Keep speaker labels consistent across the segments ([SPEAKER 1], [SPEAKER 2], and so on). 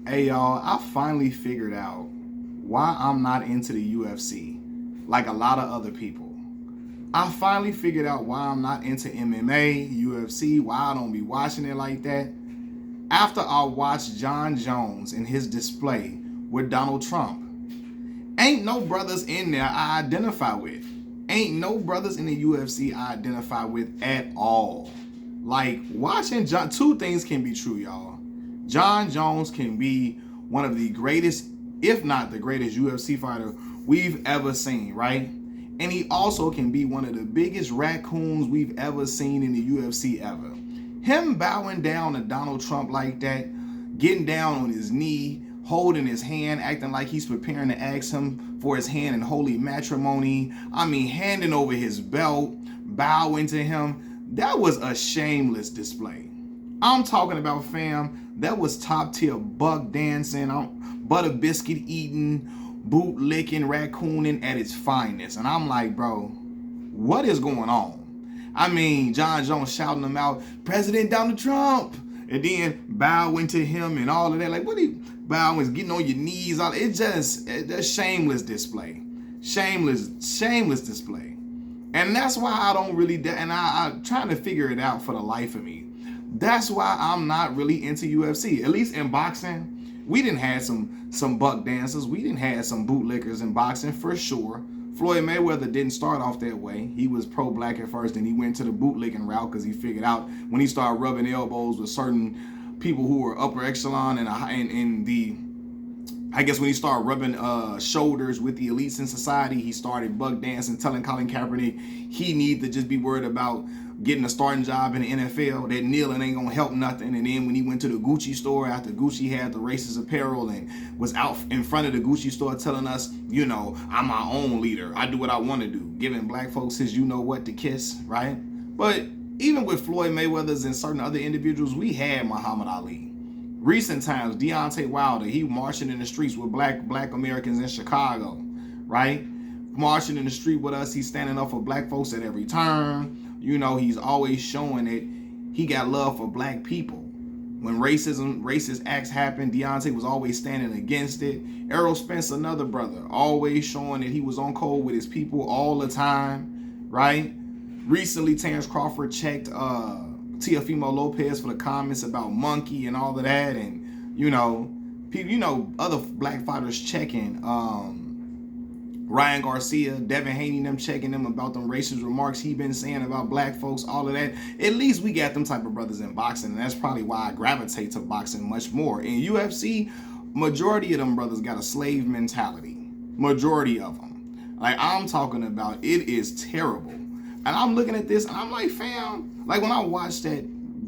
[SPEAKER 1] Hey y'all, I finally figured out why I'm not into the UFC like a lot of other people. I finally figured out why I'm not into MMA, UFC, why I don't be watching it like that. After I watched Jon Jones in his display with Donald Trump, ain't no brothers in there I identify with. Ain't no brothers in the UFC I identify with at all. Like watching John, two things can be true, y'all. Jon Jones can be one of the greatest, if not the greatest UFC fighter we've ever seen, right? And he also can be one of the biggest raccoons we've ever seen in the UFC ever. Him bowing down to Donald Trump like that, getting down on his knee, holding his hand, acting like he's preparing to ask him for his hand in holy matrimony. I mean, handing over his belt, bowing to him. That was a shameless display. I'm talking about, fam, that was top tier buck dancing, butter biscuit eating, boot licking, raccooning at its finest. And I'm like, bro, what is going on? I mean, Jon Jones shouting him out, President Donald Trump, and then bowing to him and all of that. Like, what are you bowing, getting on your knees? That's shameless display. Shameless display. And that's why I don't really, and I'm trying to figure it out for the life of me. That's why I'm not really into UFC. At least in boxing, we didn't have some buck dancers. We didn't have some bootlickers in boxing for sure. Floyd Mayweather didn't start off that way. He was pro-black at first, and he went to the bootlicking route because he figured out when he started rubbing elbows with certain people who were upper echelon and the, I guess when he started rubbing shoulders with the elites in society, he started buck dancing, telling Colin Kaepernick he need to just be worried about getting a starting job in the NFL, that kneeling ain't gonna help nothing. And then when he went to the Gucci store after Gucci had the racist apparel and was out in front of the Gucci store telling us, you know, I'm my own leader, I do what I want to do, giving black folks his you know what to kiss, right? But even with Floyd Mayweather's and certain other individuals, we had Muhammad Ali. Recent times, Deontay Wilder, he marching in the streets with black Americans in Chicago, right? Marching in the street with us, he's standing up for black folks at every turn. You know, he's always showing that he got love for black people. When racist acts happened, Deontay was always standing against it. Errol Spence, another brother, always showing that he was on code with his people all the time, right? Recently, Terrence Crawford checked Teofimo Lopez for the comments about Monkey and all of that, and you know, people, other black fighters checking. Ryan Garcia, Devin Haney, them checking them about them racist remarks he been saying about black folks, all of that. At least we got them type of brothers in boxing, and that's probably why I gravitate to boxing much more. In UFC, majority of them brothers got a slave mentality. Majority of them. Like, I'm talking about, it is terrible. And I'm looking at this, and I'm like, fam, like when I watched that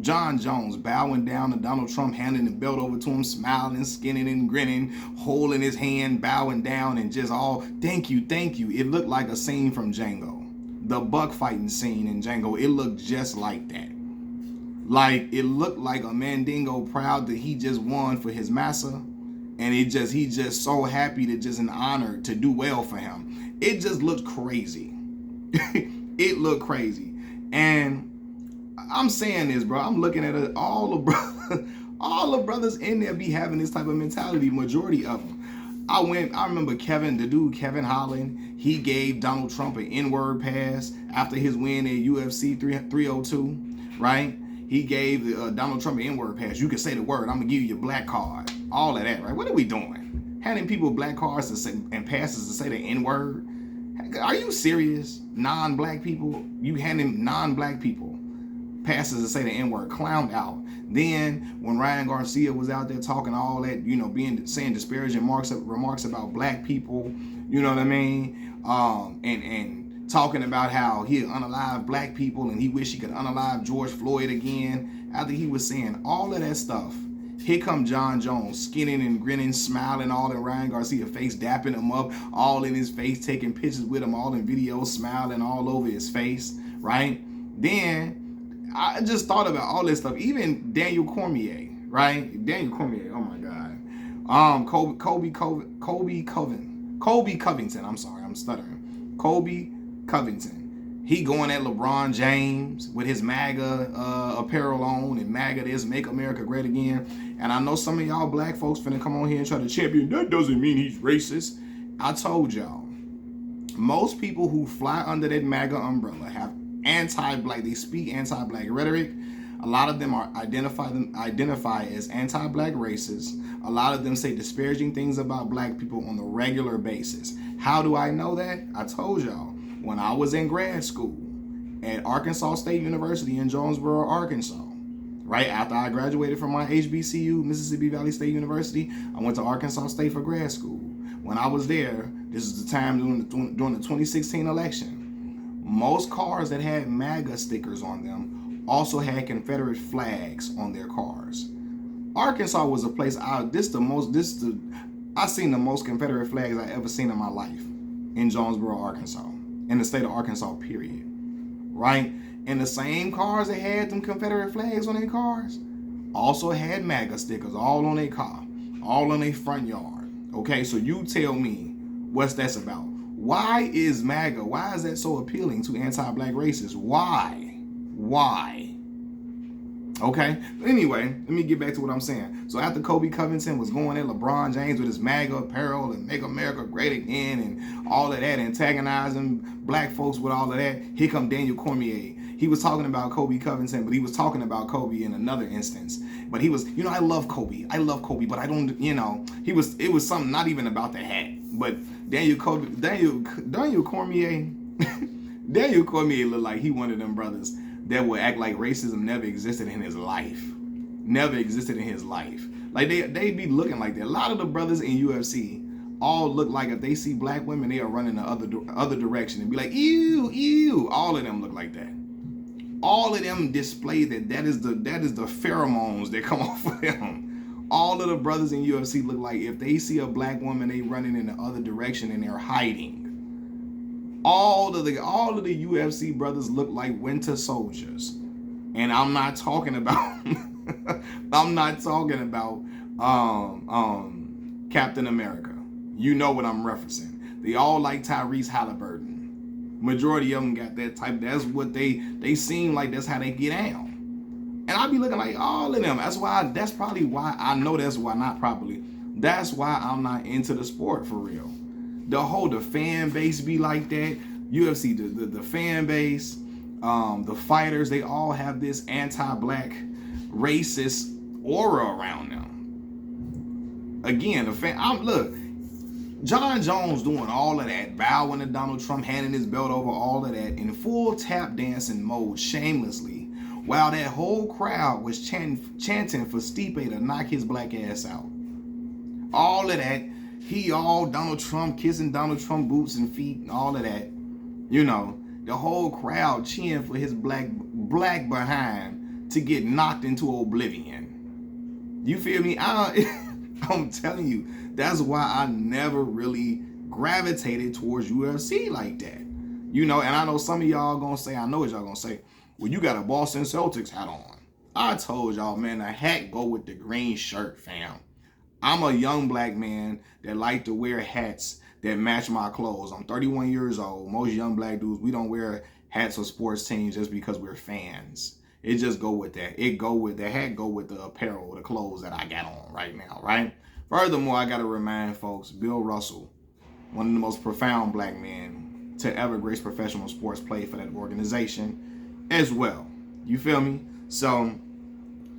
[SPEAKER 1] Jon Jones bowing down to Donald Trump, handing the belt over to him, smiling, skinning and grinning, holding his hand, bowing down, and just all, thank you, thank you. It looked like a scene from Django. The buck fighting scene in Django, it looked just like that. Like, it looked like a Mandingo proud that he just won for his massa, and he just so happy to just an honor to do well for him. It just looked crazy. It looked crazy. And I'm saying this, bro. I'm looking at it, all the brothers in there be having this type of mentality. Majority of them. I remember Kevin Holland. He gave Donald Trump an N-word pass after his win at UFC 302, right? He gave Donald Trump an N-word pass. You can say the word. I'm gonna give you your black card. All of that, right? What are we doing? Handing people black cards to say, and passes to say the N-word? Are you serious? Non-black people? You handing non-black people passes to say the N-word, clowned out. Then when Ryan Garcia was out there talking all that, you know, saying disparaging remarks about black people, you know what I mean? And talking about how he'd unalive black people and he wished he could unalive George Floyd again. After he was saying all of that stuff, here come Jon Jones, skinning and grinning, smiling all in Ryan Garcia's face, dapping him up, all in his face, taking pictures with him, all in videos, smiling all over his face, right? Then I just thought about all this stuff. Even Daniel Cormier, right? Daniel Cormier, oh my God. Kobe Covington. I'm sorry, I'm stuttering. Kobe Covington. He going at LeBron James with his MAGA apparel on and MAGA this, Make America Great Again. And I know some of y'all black folks finna come on here and try to champion. That doesn't mean he's racist. I told y'all, most people who fly under that MAGA umbrella have anti-black, they speak anti-black rhetoric. A lot of them are identify as anti-black racists. A lot of them say disparaging things about black people on a regular basis. How do I know that? I told y'all, when I was in grad school at Arkansas State University in Jonesboro, Arkansas, right after I graduated from my HBCU, Mississippi Valley State University, I went to Arkansas State for grad school. When I was there, this is the time during the 2016 election, most cars that had MAGA stickers on them also had Confederate flags on their cars. Arkansas was a place I seen the most Confederate flags I ever seen in my life in Jonesboro, Arkansas, in the state of Arkansas, period. Right? And the same cars that had them Confederate flags on their cars also had MAGA stickers all on their car, all on their front yard. Okay, so you tell me what's that's about. Why is MAGA, why is that so appealing to anti-black racists? Why? Okay, anyway, let me get back to what I'm saying. So after Kobe Covington was going at LeBron James with his MAGA apparel and Make America Great Again and all of that, antagonizing black folks with all of that, here come Daniel Cormier. He was talking about Kobe Covington, but he was talking about Kobe in another instance. But he was, I love Kobe, but I don't, it was something not even about the hat. But Daniel Cormier, Daniel Cormier looked like he one of them brothers that would act like racism never existed in his life. Like they be looking like that. A lot of the brothers in UFC all look like if they see black women, they are running the other direction and be like, ew. All of them look like that. All of them display that is the pheromones that come off of them. All of the brothers in UFC look like if they see a black woman, they running in the other direction and they're hiding. All of the UFC brothers look like winter soldiers. And I'm not talking about Captain America. You know what I'm referencing. They all like Tyrese Halliburton. Majority of them got that type. That's what they seem like. That's how they get down. And I be looking like all of them. That's why I'm not into the sport for real. The fan base be like that. UFC, the fan base, the fighters, they all have this anti-black racist aura around them. Again, look, Jon Jones doing all of that, bowing to Donald Trump, handing his belt over, all of that, in full tap dancing mode, shamelessly, while that whole crowd was chanting for Stipe to knock his black ass out. All of that, Donald Trump, kissing Donald Trump boots and feet and all of that. The whole crowd cheering for his black behind to get knocked into oblivion. You feel me? I'm telling you, that's why I never really gravitated towards UFC like that. And I know some of y'all gonna say, I know what y'all gonna say, well, you got a Boston Celtics hat on. I told y'all, man, the hat go with the green shirt, fam. I'm a young black man that like to wear hats that match my clothes. I'm 31 years old. Most young black dudes, we don't wear hats or sports teams just because we're fans. It just go with that. The hat go with the apparel, the clothes that I got on right now, right? Furthermore, I got to remind folks, Bill Russell, one of the most profound black men to ever grace professional sports, played for that organization as well. You feel me? So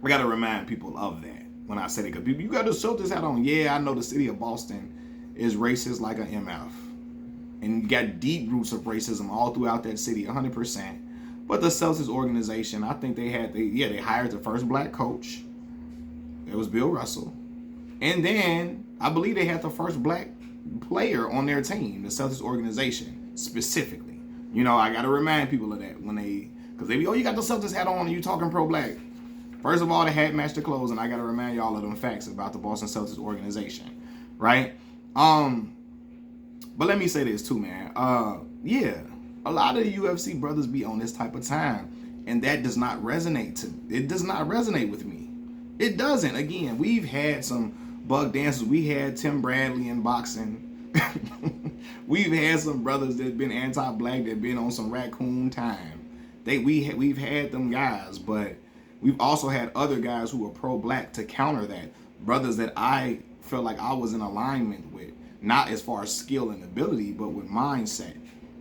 [SPEAKER 1] I got to remind people of that when I say it. Because you got the Celtics hat on. Yeah, I know the city of Boston is racist like an MF. And got deep roots of racism all throughout that city, 100%. But the Celtics organization, I think they hired the first black coach. It was Bill Russell. And then I believe they had the first black player on their team, the Celtics organization, specifically. I got to remind people of that because they be, you got the Celtics hat on and you talking pro-black. First of all, the hat matched the clothes, and I got to remind y'all of them facts about the Boston Celtics organization, right? But let me say this too, man. A lot of the UFC brothers be on this type of time, and that does not resonate it does not resonate with me. It doesn't. Again, we've had some bug dances. We had Tim Bradley in boxing. We've had some brothers that been anti-black that been on some raccoon time. We've had them guys, but we've also had other guys who are pro-black to counter that. Brothers that I felt like I was in alignment with, not as far as skill and ability, but with mindset.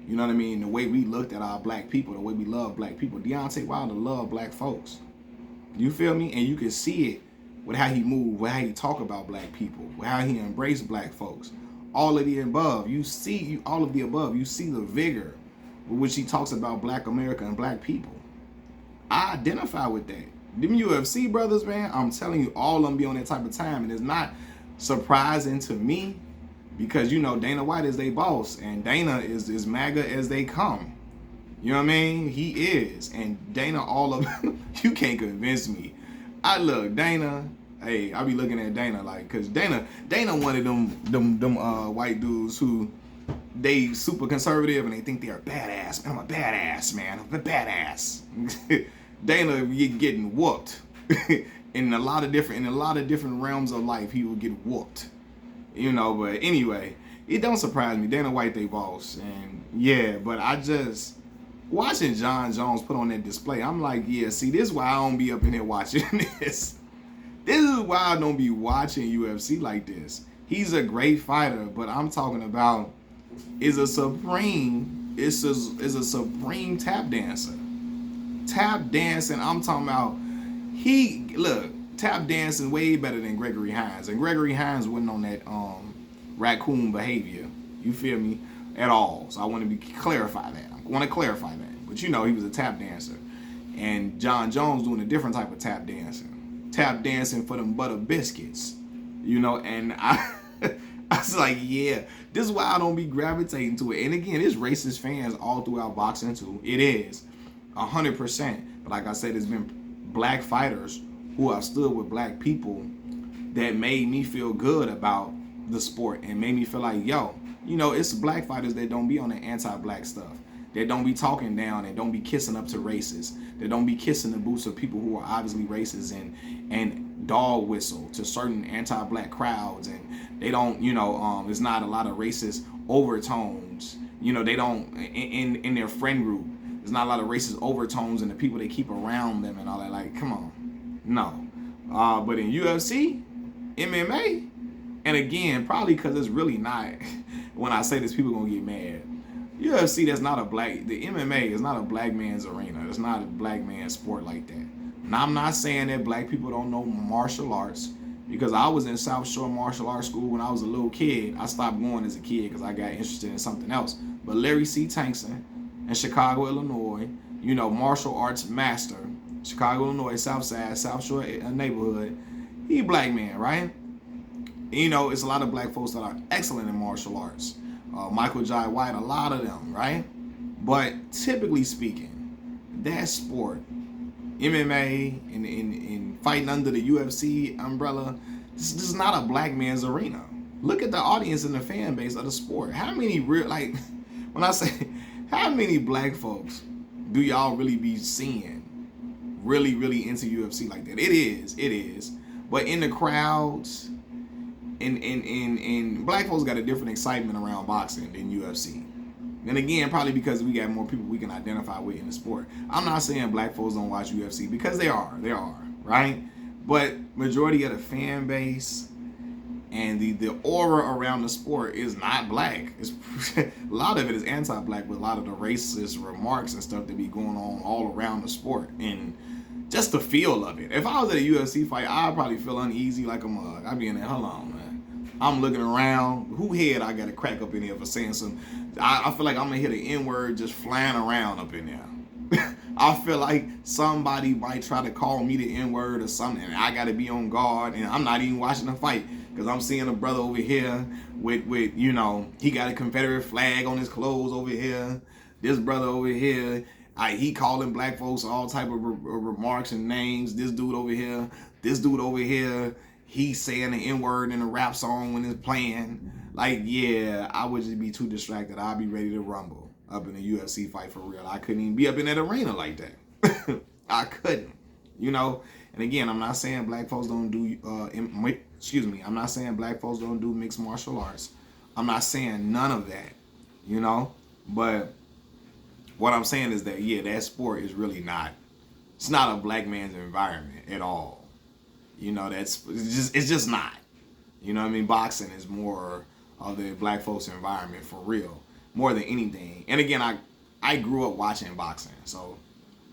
[SPEAKER 1] You know what I mean? The way we looked at our black people, the way we love black people. Deontay Wilder loved black folks. You feel me? And you can see it with how he moved, with how he talk about black people, with how he embraced black folks. All of the above. You see all of the above. You see the vigor with which he talks about black America and black people. I identify with that. Them UFC brothers, man, I'm telling you, all of them be on that type of time. And it's not surprising to me because, you know, Dana White is their boss. And Dana is MAGA as they come. You know what I mean? He is. And Dana, all of you can't convince me. I look, Dana, hey, I be looking at Dana like, cause Dana one of them white dudes who they super conservative and they think they're badass. I'm a badass, man. I'm a badass. Dana getting whooped. in a lot of different realms of life, he will get whooped. You know, but anyway, it don't surprise me. Dana White, they boss. And yeah, but I just watching Jon Jones put on that display, I'm like, yeah, see, this is why I don't be up in here watching this. This is why I don't be watching UFC like this. He's a great fighter, but I'm talking about is a supreme tap dancer. Tap dancing, I'm talking about tap dancing way better than Gregory Hines. And Gregory Hines wasn't on that raccoon behavior. You feel me? At all. So I want to clarify that. I want to clarify that. But you know, he was a tap dancer. And Jon Jones doing a different type of tap dancing. Tap dancing for them butter biscuits. You know, and I was like, yeah, this is why I don't be gravitating to it. And again, it's racist fans all throughout boxing too. It is 100%. But like I said, it's been black fighters who have stood with black people that made me feel good about the sport and made me feel like, yo, you know, it's black fighters that don't be on the anti-black stuff. That don't be talking down and don't be kissing up to racists. That don't be kissing the boots of people who are obviously racist and dog whistle to certain anti-black crowds. And they don't, you know, there's not a lot of racist overtones. You know, they don't, in their friend group, there's not a lot of racist overtones in the people they keep around them and all that. Like, come on. No. But in UFC, MMA, and again, probably because it's really not, when I say this, people going to get mad. UFC, the MMA is not a black man's arena. It's not a black man's sport like that. Now, I'm not saying that black people don't know martial arts, because I was in South Shore Martial Arts School when I was a little kid. I stopped going as a kid because I got interested in something else. But Larry C. Tankson in Chicago, Illinois, you know, martial arts master, Chicago, Illinois, South Side, South Shore neighborhood. He a black man, right? You know, it's a lot of black folks that are excellent in martial arts. Michael Jai White, a lot of them, right? But typically speaking, that sport, MMA and fighting under the UFC umbrella, this is not a black man's arena. Look at the audience and the fan base of the sport. How many when I say, how many black folks do y'all really be seeing really into UFC like that? It is. But in the crowds, and black folks got a different excitement around boxing than UFC. And again, probably because we got more people we can identify with in the sport. I'm not saying black folks don't watch UFC, because they are, right? But majority of the fan base and the aura around the sport is not black. It's a lot of it is anti-black, with a lot of the racist remarks and stuff that be going on all around the sport. And just the feel of it. If I was at a UFC fight, I'd probably feel uneasy like a mug. I'd be in there, hold on, man. I'm looking around. Who head I got to crack up in here for saying something? I feel like I'm going to hear the N-word just flying around up in there. I feel like somebody might try to call me the N-word or something, and I got to be on guard, and I'm not even watching the fight, because I'm seeing a brother over here with, you know, he got a Confederate flag on his clothes over here. This brother over here, he calling black folks all type of remarks and names. This dude over here, he's saying the N-word in a rap song when it's playing. Like, yeah, I would just be too distracted. I'd be ready to rumble up in a UFC fight for real. I couldn't even be up in that arena like that. I couldn't, you know. And again, I'm not saying black folks don't do, I'm not saying black folks don't do mixed martial arts. I'm not saying none of that, you know. But what I'm saying is that yeah, that sport is really not. It's not a black man's environment at all. You know, it's just not. You know what I mean? Boxing is more of the black folks' environment for real, more than anything. And again, I grew up watching boxing, so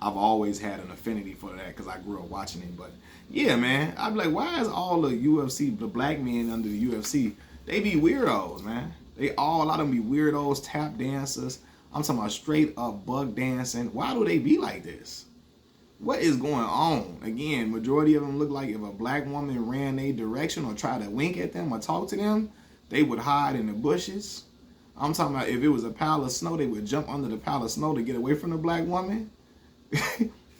[SPEAKER 1] I've always had an affinity for that because I grew up watching it. But yeah, man, I'd be like, why is all the UFC, the black men under the UFC, they be weirdos, man? A lot of them be weirdos, tap dancers. I'm talking about straight up bug dancing. Why do they be like this? What is going on? Again, majority of them look like if a black woman ran their direction or tried to wink at them or talk to them, they would hide in the bushes. I'm talking about if it was a pile of snow, they would jump under the pile of snow to get away from the black woman.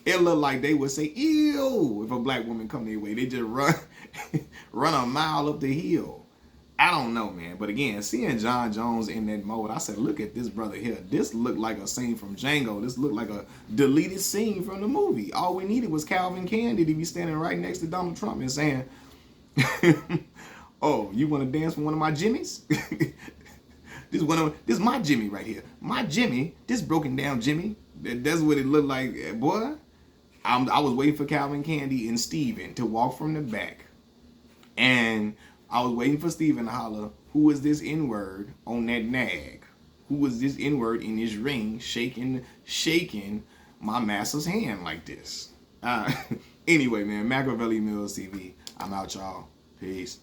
[SPEAKER 1] It looked like they would say, ew, if a black woman come their way. They just run a mile up the hill. I don't know, man. But again, seeing Jon Jones in that mode, I said, look at this brother here. This looked like a scene from Django. This looked like a deleted scene from the movie. All we needed was Calvin Candy to be standing right next to Donald Trump and saying, oh, you want to dance for one of my Jimmies? This my Jimmy right here. My Jimmy, this broken down Jimmy. That's what it looked like, boy. I was waiting for Calvin Candy and Steven to walk from the back. And I was waiting for Steven to holler, who is this N-word on that nag? Who is this N-word in this ring shaking my master's hand like this? Anyway, man, Machiavelli Mills TV. I'm out, y'all. Peace.